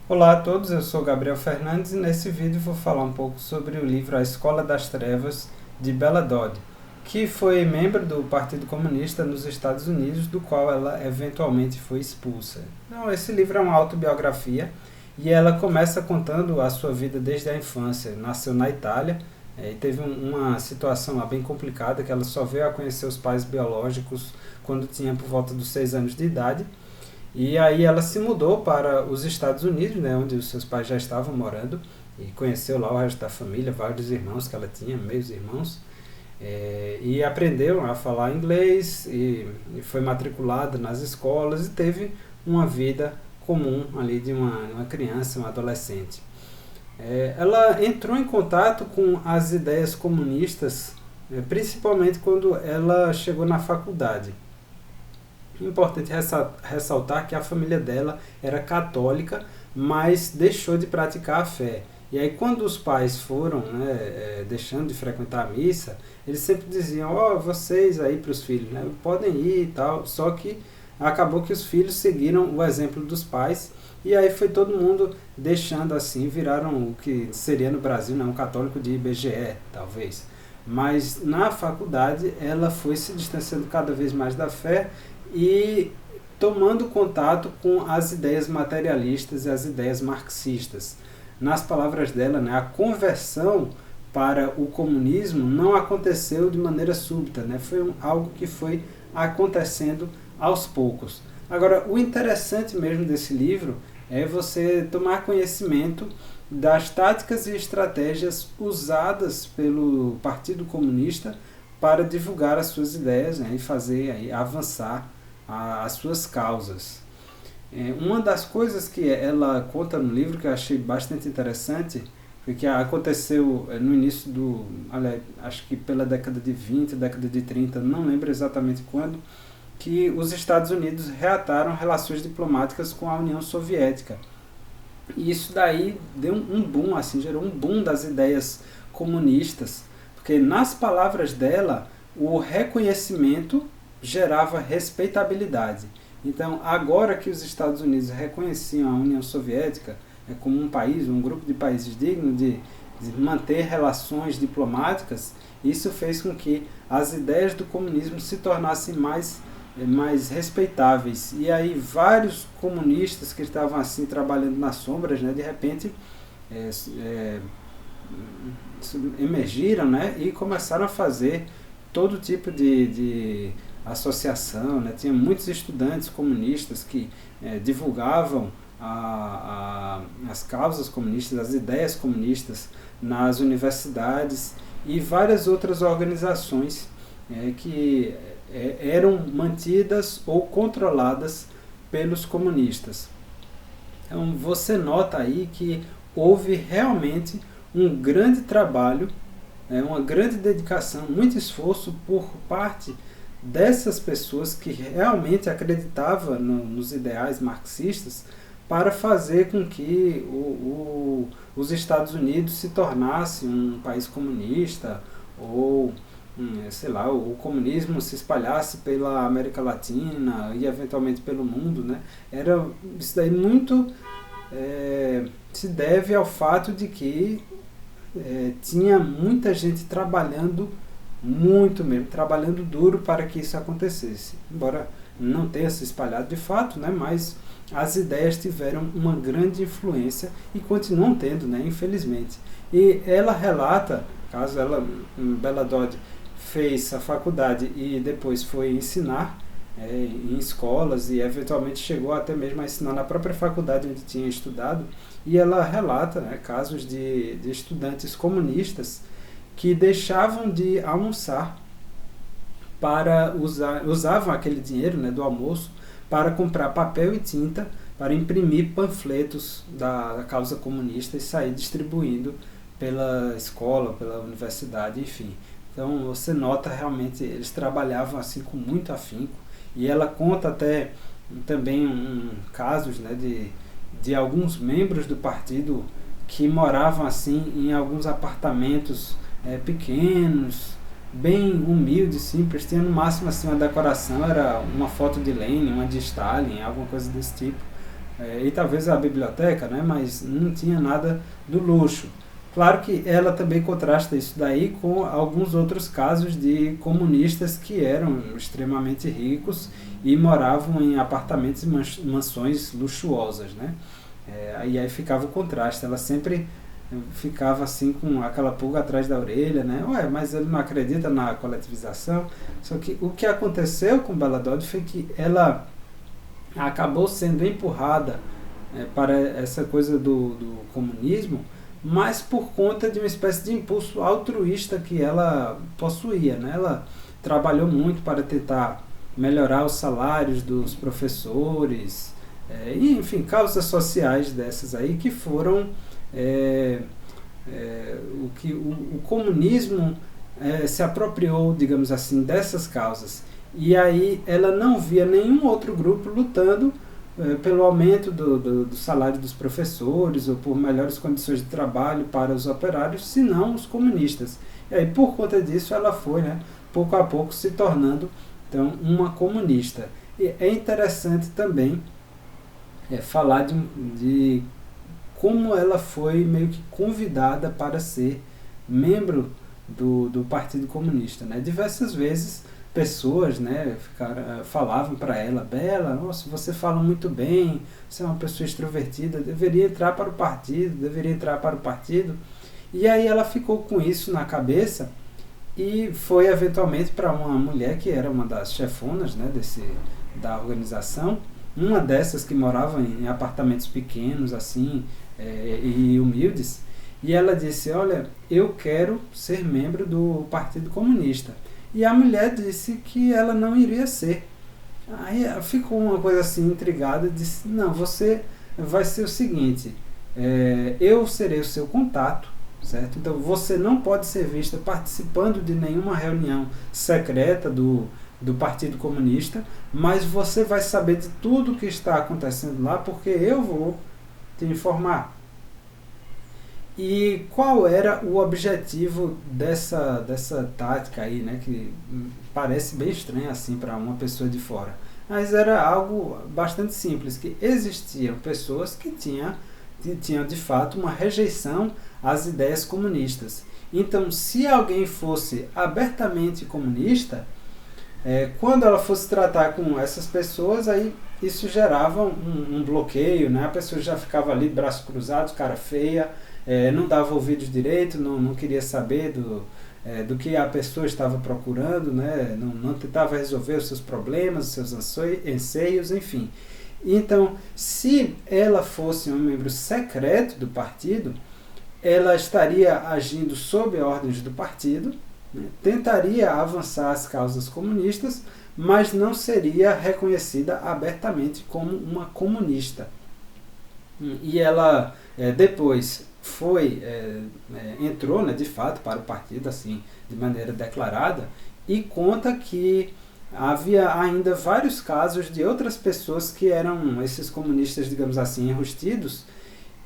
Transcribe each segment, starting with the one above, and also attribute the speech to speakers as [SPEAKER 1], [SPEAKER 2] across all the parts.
[SPEAKER 1] Olá a todos, eu sou Gabriel Fernandes e nesse vídeo vou falar um pouco sobre o livro A Escola das Trevas, de Bella Dodd, que foi membro do Partido Comunista nos Estados Unidos, do qual ela eventualmente foi expulsa. Então, esse livro é uma autobiografia e ela começa contando a sua vida desde a infância. Nasceu na Itália e teve uma situação lá bem complicada, que ela só veio a conhecer os pais biológicos quando tinha por volta dos 6 anos de idade. E aí ela se mudou para os Estados Unidos, né, onde os seus pais já estavam morando, e conheceu lá o resto da família, vários irmãos que ela tinha, meios irmãos, e aprendeu a falar inglês, e foi matriculada nas escolas e teve uma vida comum ali de uma criança, uma adolescente. Ela entrou em contato com as ideias comunistas, principalmente quando ela chegou na faculdade. Importante ressaltar que a família dela era católica, mas deixou de praticar a fé. E aí quando os pais foram, né, deixando de frequentar a missa, eles sempre diziam, ó, vocês aí para os filhos, né, podem ir e tal. Só que acabou que os filhos seguiram o exemplo dos pais e aí foi todo mundo deixando assim, viraram o que seria no Brasil, né, um católico de IBGE, talvez. Mas na faculdade ela foi se distanciando cada vez mais da fé e tomando contato com as ideias materialistas e as ideias marxistas. Nas palavras dela, né, a conversão para o comunismo não aconteceu de maneira súbita, né, foi algo que foi acontecendo aos poucos. Agora, o interessante mesmo desse livro é você tomar conhecimento das táticas e estratégias usadas pelo Partido Comunista para divulgar as suas ideias, né, e fazer aí, avançar as suas causas. Uma das coisas que ela conta no livro que eu achei bastante interessante foi que aconteceu no início do, acho que pela década de 20, década de 30, não lembro exatamente quando, que os Estados Unidos reataram relações diplomáticas com a União Soviética. E isso daí deu um boom, assim, gerou um boom das ideias comunistas, porque nas palavras dela, o reconhecimento gerava respeitabilidade. Então, agora que os Estados Unidos reconheciam a União Soviética como um país, um grupo de países digno de manter relações diplomáticas, isso fez com que as ideias do comunismo se tornassem mais respeitáveis. E aí vários comunistas que estavam assim trabalhando nas sombras, né, de repente é, é, emergiram, né, e começaram a fazer todo tipo de associação, né? Tinha muitos estudantes comunistas que divulgavam as causas comunistas, as ideias comunistas nas universidades e várias outras organizações que eram mantidas ou controladas pelos comunistas. Então você nota aí que houve realmente um grande trabalho, uma grande dedicação, muito esforço por parte dessas pessoas que realmente acreditavam nos ideais marxistas para fazer com que os Estados Unidos se tornasse um país comunista ou sei lá, o comunismo se espalhasse pela América Latina e eventualmente pelo mundo, né? Era isso daí muito se deve ao fato de que tinha muita gente trabalhando muito mesmo, trabalhando duro para que isso acontecesse. Embora não tenha se espalhado de fato, né, mas as ideias tiveram uma grande influência e continuam tendo, né, infelizmente. E ela relata, caso ela, Bella Dodd, fez a faculdade e depois foi ensinar em escolas e eventualmente chegou até mesmo a ensinar na própria faculdade onde tinha estudado, e ela relata, né, casos de estudantes comunistas que deixavam de almoçar para usavam aquele dinheiro, né, do almoço para comprar papel e tinta para imprimir panfletos da causa comunista e sair distribuindo pela escola, pela universidade, enfim. Então você nota realmente eles trabalhavam assim com muito afinco, e ela conta até também casos, né, de alguns membros do partido que moravam assim em alguns apartamentos pequenos, bem humildes, simples, tinha no máximo assim uma decoração, era uma foto de Lenin, uma de Stalin, alguma coisa desse tipo, e talvez a biblioteca, né, mas não tinha nada do luxo. Claro que ela também contrasta isso daí com alguns outros casos de comunistas que eram extremamente ricos e moravam em apartamentos e mansões luxuosas, né? E aí ficava o contraste. Ela sempre ficava assim com aquela pulga atrás da orelha, né? Ué, mas ele não acredita na coletivização. Só que o que aconteceu com Bella Dodd foi que ela acabou sendo empurrada para essa coisa do comunismo, mas por conta de uma espécie de impulso altruísta que ela possuía, né? Ela trabalhou muito para tentar melhorar os salários dos professores, e, enfim, causas sociais dessas aí que foram o que o comunismo se apropriou, digamos assim, dessas causas. E aí ela não via nenhum outro grupo lutando pelo aumento do salário dos professores ou por melhores condições de trabalho para os operários, senão os comunistas. E aí, por conta disso, ela foi, né, pouco a pouco, se tornando então, uma comunista. E é interessante também falar de como ela foi meio que convidada para ser membro do Partido Comunista, né? Diversas vezes pessoas, né, falavam para ela: Bella, nossa, você fala muito bem, você é uma pessoa extrovertida, deveria entrar para o partido, deveria entrar para o partido. E aí ela ficou com isso na cabeça e foi eventualmente para uma mulher que era uma das chefonas, né, da organização, uma dessas que morava em apartamentos pequenos assim, e humildes, e ela disse: olha, eu quero ser membro do Partido Comunista. E a mulher disse que ela não iria ser. Aí ficou uma coisa assim intrigada, disse: não, você vai ser o seguinte, eu serei o seu contato, certo? Então você não pode ser vista participando de nenhuma reunião secreta do Partido Comunista, mas você vai saber de tudo o que está acontecendo lá, porque eu vou te informar. E qual era o objetivo dessa tática aí, né, que parece bem estranha assim para uma pessoa de fora? Mas era algo bastante simples, que existiam pessoas que tinham de fato uma rejeição às ideias comunistas. Então, se alguém fosse abertamente comunista, quando ela fosse tratar com essas pessoas, aí isso gerava um bloqueio, né? A pessoa já ficava ali de braços cruzados, cara feia, não dava ouvidos direito, não queria saber do que a pessoa estava procurando, né? Não tentava resolver os seus problemas, os seus anseios, enfim. Então, se ela fosse um membro secreto do partido, ela estaria agindo sob ordens do partido, né? Tentaria avançar as causas comunistas, mas não seria reconhecida abertamente como uma comunista. E ela depois entrou, né, de fato para o partido, assim, de maneira declarada, e conta que havia ainda vários casos de outras pessoas que eram esses comunistas, digamos assim, enrustidos,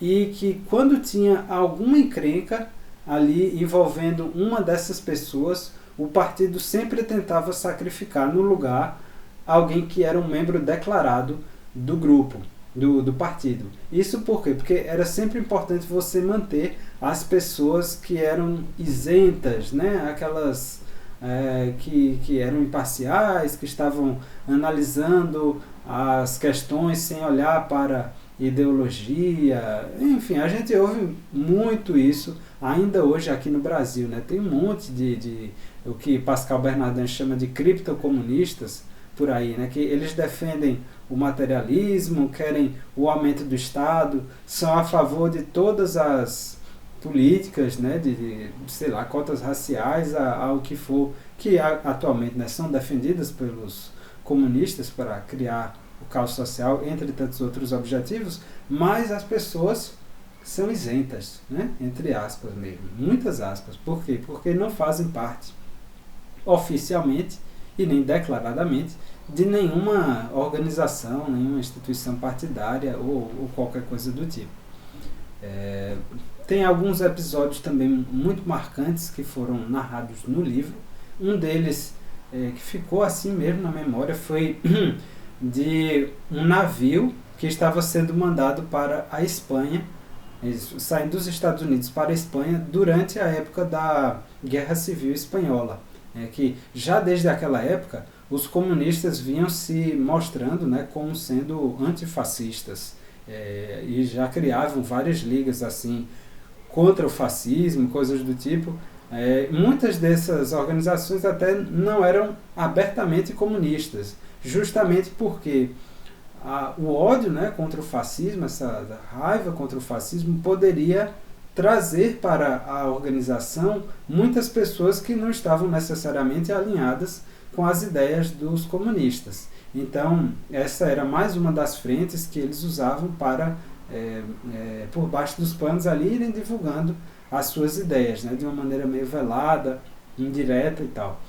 [SPEAKER 1] e que quando tinha alguma encrenca ali envolvendo uma dessas pessoas, o partido sempre tentava sacrificar no lugar alguém que era um membro declarado do grupo, do partido. Isso por quê? Porque era sempre importante você manter as pessoas que eram isentas, né? Aquelas que eram imparciais, que estavam analisando as questões sem olhar para ideologia. Enfim, a gente ouve muito isso ainda hoje aqui no Brasil, né? Tem um monte de o que Pascal Bernardin chama de criptocomunistas por aí, né? Que eles defendem o materialismo, querem o aumento do Estado, são a favor de todas as políticas, né, sei lá, cotas raciais, ao que for, que atualmente, né, são defendidas pelos comunistas para criar o caos social, entre tantos outros objetivos, mas as pessoas são isentas, né, entre aspas mesmo, muitas aspas. Por quê? Porque não fazem parte oficialmente e nem declaradamente de nenhuma organização, nenhuma instituição partidária ou qualquer coisa do tipo. Tem alguns episódios também muito marcantes que foram narrados no livro. Um deles que ficou assim mesmo na memória foi de um navio que estava sendo mandado para a Espanha, saindo dos Estados Unidos para a Espanha durante a época da Guerra Civil Espanhola. Que já desde aquela época os comunistas vinham se mostrando, né, como sendo antifascistas, e já criavam várias ligas assim contra o fascismo, coisas do tipo. Muitas dessas organizações até não eram abertamente comunistas, justamente porque o ódio, né, contra o fascismo, essa raiva contra o fascismo, poderia trazer para a organização muitas pessoas que não estavam necessariamente alinhadas com as ideias dos comunistas. Então, essa era mais uma das frentes que eles usavam para, por baixo dos panos ali, irem divulgando as suas ideias, né, de uma maneira meio velada, indireta e tal.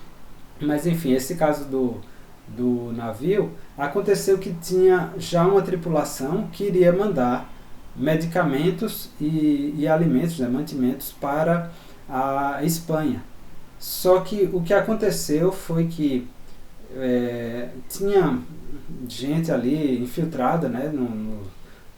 [SPEAKER 1] Mas enfim, esse caso do navio, aconteceu que tinha já uma tripulação que iria mandar medicamentos e alimentos, né, mantimentos para a Espanha. Só que o que aconteceu foi que tinha gente ali infiltrada, né,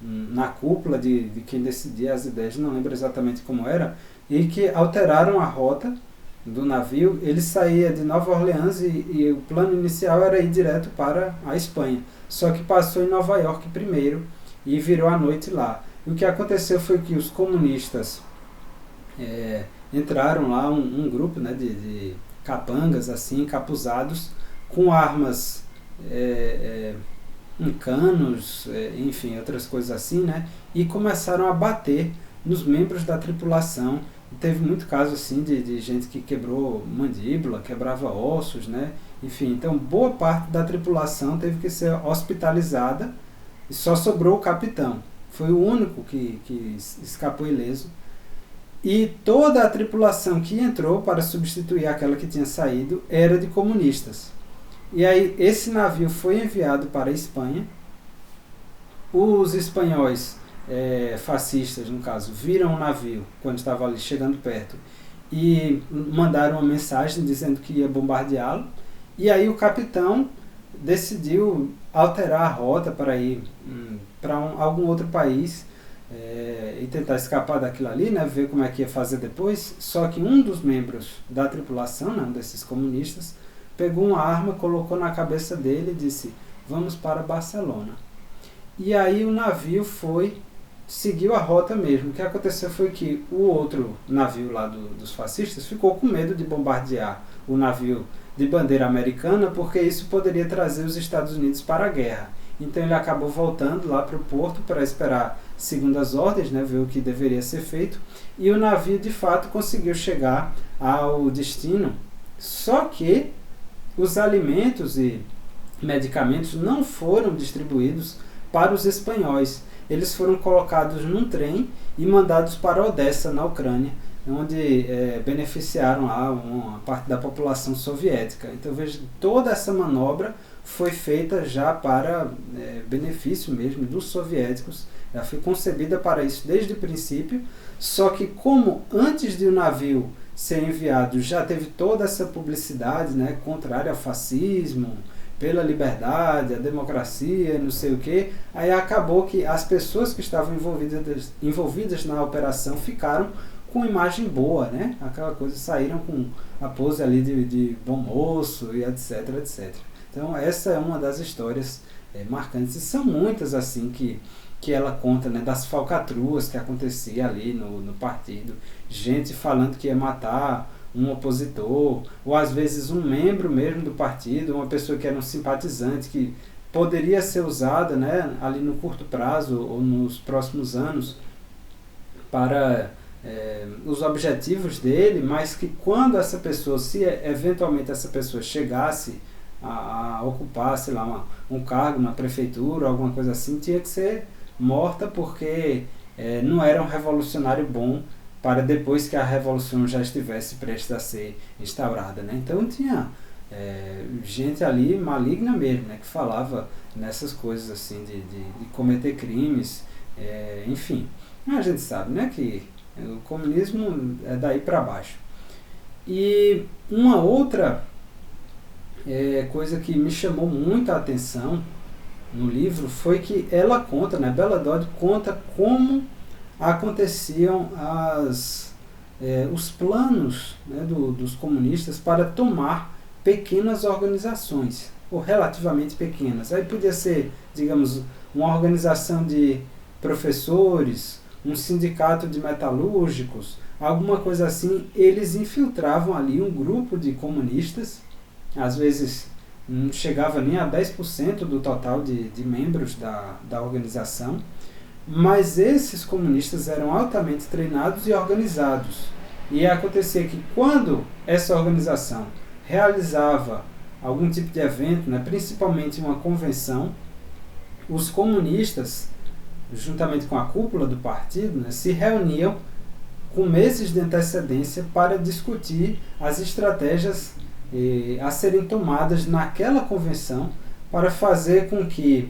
[SPEAKER 1] na cúpula de quem decidia as ideias, não lembro exatamente como era, e que alteraram a rota do navio. Ele saía de Nova Orleans e o plano inicial era ir direto para a Espanha. Só que passou em Nova York primeiro e virou a noite lá. E o que aconteceu foi que os comunistas entraram lá, um grupo, né, de capangas assim, encapuzados, com armas em canos, enfim, outras coisas assim, né, e começaram a bater nos membros da tripulação. Teve muito caso assim de gente que quebrou mandíbula, quebrava ossos, né? Enfim, então boa parte da tripulação teve que ser hospitalizada e só sobrou o capitão. Foi o único que escapou ileso. E toda a tripulação que entrou para substituir aquela que tinha saído era de comunistas. E aí esse navio foi enviado para a Espanha. Os espanhóis fascistas, no caso, viram o navio quando estava ali chegando perto e mandaram uma mensagem dizendo que ia bombardeá-lo. E aí o capitão decidiu alterar a rota para ir para algum outro país e tentar escapar daquilo ali, né, ver como é que ia fazer depois. Só que um dos membros da tripulação, né, um desses comunistas, pegou uma arma, colocou na cabeça dele e disse: vamos para Barcelona. E aí o navio seguiu a rota mesmo. O que aconteceu foi que o outro navio lá dos fascistas ficou com medo de bombardear o navio de bandeira americana, porque isso poderia trazer os Estados Unidos para a guerra. Então ele acabou voltando lá para o porto para esperar segundas ordens, né, ver o que deveria ser feito, e o navio de fato conseguiu chegar ao destino. Só que os alimentos e medicamentos não foram distribuídos para os espanhóis. Eles foram colocados num trem e mandados para Odessa, na Ucrânia, onde beneficiaram lá uma parte da população soviética. Então veja, toda essa manobra foi feita já para benefício mesmo dos soviéticos. Ela foi concebida para isso desde o princípio, só que como antes de o navio ser enviado já teve toda essa publicidade, né, contrária ao fascismo, pela liberdade, a democracia, não sei o que, aí acabou que as pessoas que estavam envolvidas na operação ficaram com imagem boa, né? Aquela coisa, saíram com a pose ali de bom moço e etc, etc. Então essa é uma das histórias marcantes, e são muitas assim que ela conta, né, das falcatruas que acontecia ali no partido, gente falando que ia matar um opositor, ou às vezes um membro mesmo do partido, uma pessoa que era um simpatizante, que poderia ser usada, né, ali no curto prazo ou nos próximos anos para os objetivos dele, mas que quando essa pessoa, se eventualmente essa pessoa chegasse a ocupar, sei lá, um cargo na prefeitura, alguma coisa assim, tinha que ser morta, porque não era um revolucionário bom para depois que a revolução já estivesse prestes a ser instaurada, né? Então tinha gente ali maligna mesmo, né, que falava nessas coisas assim de cometer crimes, enfim. A gente sabe, né, que o comunismo é daí para baixo. E uma outra coisa que me chamou muito a atenção no livro foi que ela conta, né, Bella Dodd conta como aconteciam os planos, né, dos comunistas para tomar pequenas organizações, ou relativamente pequenas. Aí podia ser, digamos, uma organização de professores, um sindicato de metalúrgicos, alguma coisa assim. Eles infiltravam ali um grupo de comunistas, às vezes não chegava nem a 10% do total de membros da organização, mas esses comunistas eram altamente treinados e organizados. E acontecia que quando essa organização realizava algum tipo de evento, né, principalmente uma convenção, os comunistas, juntamente com a cúpula do partido, né, se reuniam com meses de antecedência para discutir as estratégias a serem tomadas naquela convenção para fazer com que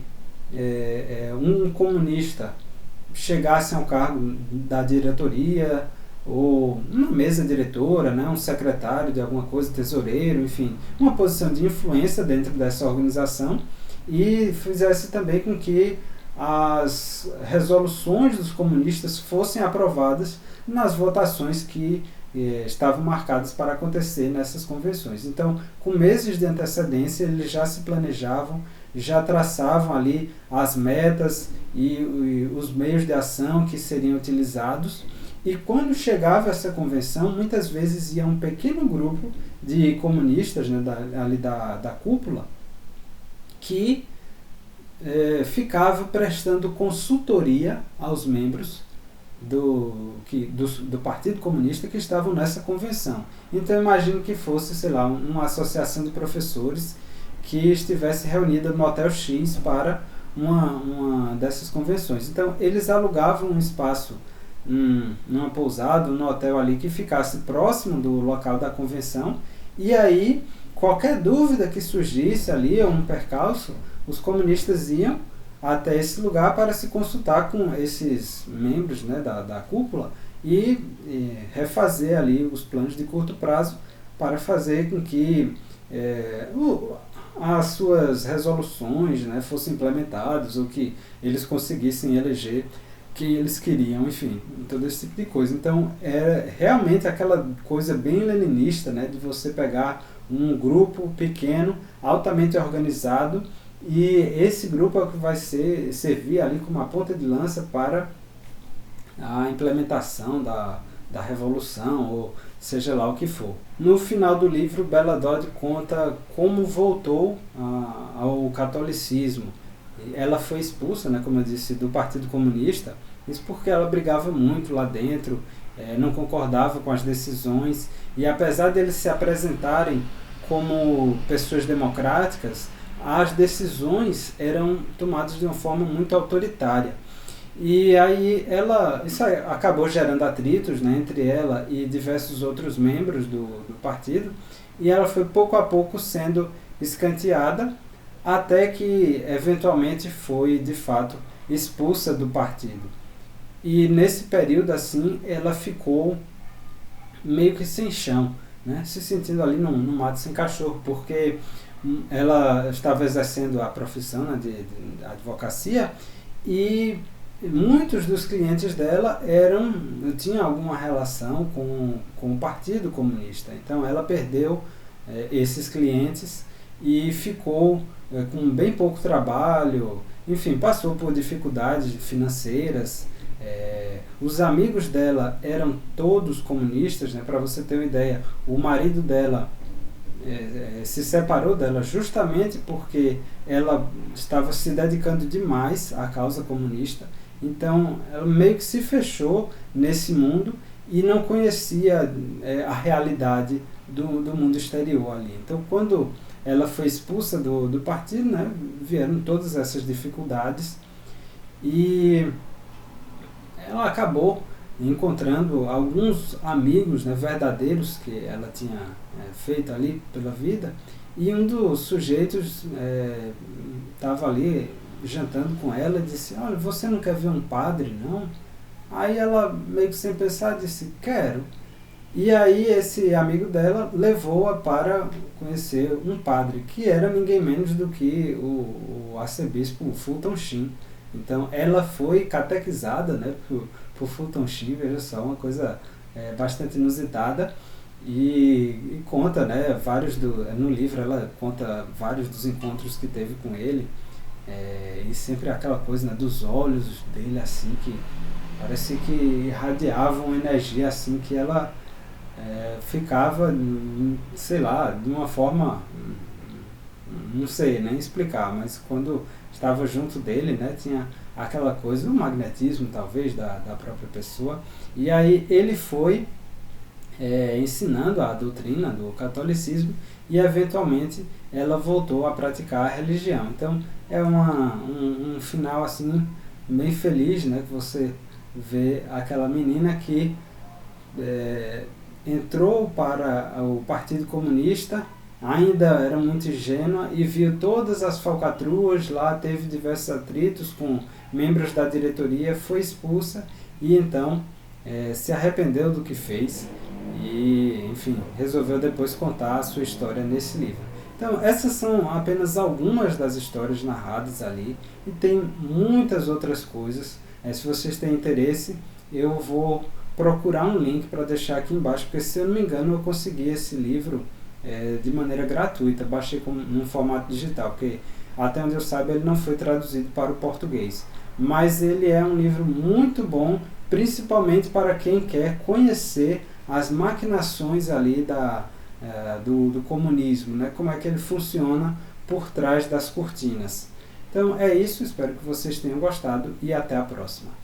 [SPEAKER 1] um comunista chegasse ao cargo da diretoria ou uma mesa diretora, né, um secretário de alguma coisa, tesoureiro, enfim, uma posição de influência dentro dessa organização, e fizesse também com que as resoluções dos comunistas fossem aprovadas nas votações que estavam marcadas para acontecer nessas convenções. Então, com meses de antecedência, eles já se planejavam, já traçavam ali as metas e os meios de ação que seriam utilizados. E quando chegava essa convenção, muitas vezes ia um pequeno grupo de comunistas, né, ali da cúpula, que ficava prestando consultoria aos membros do Partido Comunista que estavam nessa convenção. Então eu imagino que fosse, sei lá, uma associação de professores que estivesse reunida no Hotel X para uma dessas convenções. Então eles alugavam um espaço numa pousada, num hotel ali que ficasse próximo do local da convenção, e aí qualquer dúvida que surgisse ali, ou um percalço, os comunistas iam até esse lugar para se consultar com esses membros, né, da cúpula e refazer ali os planos de curto prazo para fazer com que as suas resoluções, né, fossem implementadas, ou que eles conseguissem eleger que eles queriam, enfim, todo esse tipo de coisa. Então é realmente aquela coisa bem leninista, né, de você pegar um grupo pequeno, altamente organizado, e esse grupo é o que vai servir ali como uma ponta de lança para a implementação da revolução, ou seja lá o que for. No final do livro, Bella Dodd conta como voltou ao catolicismo. Ela foi expulsa, né, como eu disse, do Partido Comunista, isso porque ela brigava muito lá dentro, não concordava com as decisões, e apesar de eles se apresentarem como pessoas democráticas, as decisões eram tomadas de uma forma muito autoritária. E aí isso acabou gerando atritos, né, entre ela e diversos outros membros do partido, e ela foi pouco a pouco sendo escanteada, até que eventualmente foi de fato expulsa do partido. E nesse período assim ela ficou meio que sem chão, né, se sentindo ali no mato sem cachorro, porque ela estava exercendo a profissão, né, de advocacia, e muitos dos clientes dela tinham alguma relação com o Partido Comunista. Então ela perdeu esses clientes e ficou com bem pouco trabalho, enfim, passou por dificuldades financeiras. Os amigos dela eram todos comunistas, né, para você ter uma ideia. O marido dela se separou dela justamente porque ela estava se dedicando demais à causa comunista. Então ela meio que se fechou nesse mundo e não conhecia a realidade do mundo exterior ali. Então quando ela foi expulsa do partido, né, vieram todas essas dificuldades, e ela acabou encontrando alguns amigos, né, verdadeiros que ela tinha feito ali pela vida, e um dos sujeitos estava ali jantando com ela e disse: olha, você não quer ver um padre, não? Aí ela, meio que sem pensar, disse: quero. E aí esse amigo dela levou-a para conhecer um padre, que era ninguém menos do que o arcebispo Fulton Sheen. Então ela foi catequizada, né, por Fulton Sheen, veja só, uma coisa bastante inusitada. E conta, né, no livro ela conta vários dos encontros que teve com ele, e sempre aquela coisa, né, dos olhos dele assim, que parece que irradiavam uma energia assim, que ela ficava, sei lá, de uma forma, não sei nem explicar, mas quando estava junto dele, né, tinha aquela coisa, um magnetismo talvez da própria pessoa. E aí ele foi ensinando a doutrina do catolicismo e eventualmente ela voltou a praticar a religião. Então é um final assim bem feliz, né, que você vê aquela menina que entrou para o Partido Comunista, ainda era muito ingênua e viu todas as falcatruas lá, teve diversos atritos com membros da diretoria, foi expulsa e então se arrependeu do que fez e, enfim, resolveu depois contar a sua história nesse livro. Então, essas são apenas algumas das histórias narradas ali e tem muitas outras coisas. Se vocês têm interesse, eu vou procurar um link para deixar aqui embaixo, porque se eu não me engano eu consegui esse livro de maneira gratuita, baixei num formato digital, porque até onde eu saiba ele não foi traduzido para o português. Mas ele é um livro muito bom, principalmente para quem quer conhecer as maquinações ali do comunismo, né? Como é que ele funciona por trás das cortinas. Então é isso, espero que vocês tenham gostado e até a próxima.